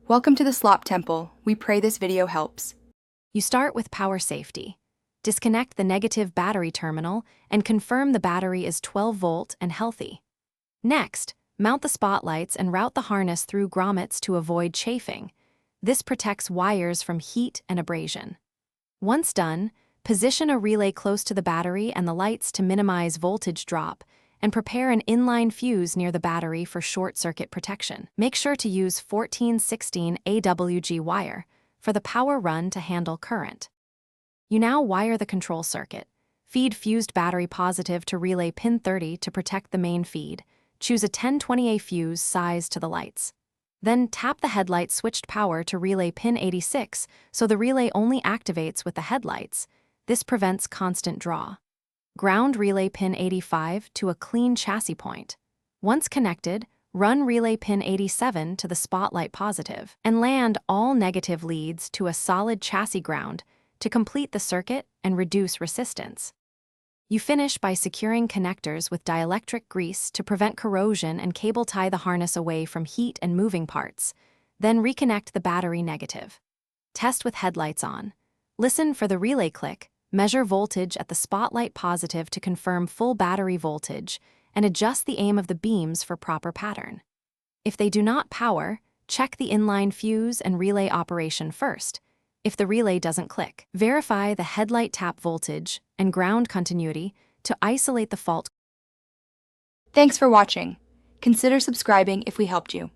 Welcome to the Slop Temple. We pray this video helps. You start with power safety. Disconnect the negative battery terminal and confirm the battery is 12-volt and healthy. Next, mount the spotlights and route the harness through grommets to avoid chafing. This protects wires from heat and abrasion. Once done, position a relay close to the battery and the lights to minimize voltage drop, and prepare an inline fuse near the battery for short-circuit protection. Make sure to use 1416 AWG wire for the power run to handle current. You now wire the control circuit. Feed fused battery positive to relay pin 30 to protect the main feed. Choose a 1020A fuse size to the lights. Then tap the headlight switched power to relay pin 86 so the relay only activates with the headlights. This prevents constant draw. Ground relay pin 85 to a clean chassis point. Once connected, run relay pin 87 to the spotlight positive and land all negative leads to a solid chassis ground to complete the circuit and reduce resistance. You finish by securing connectors with dielectric grease to prevent corrosion and cable tie the harness away from heat and moving parts. Then reconnect the battery negative. Test with headlights on. Listen for the relay click. Measure voltage at the spotlight positive to confirm full battery voltage, and adjust the aim of the beams for proper pattern. If they do not power, check the inline fuse and relay operation first. If the relay doesn't click, verify the headlight tap voltage and ground continuity to isolate the fault. Thanks for watching. Consider subscribing if we helped you.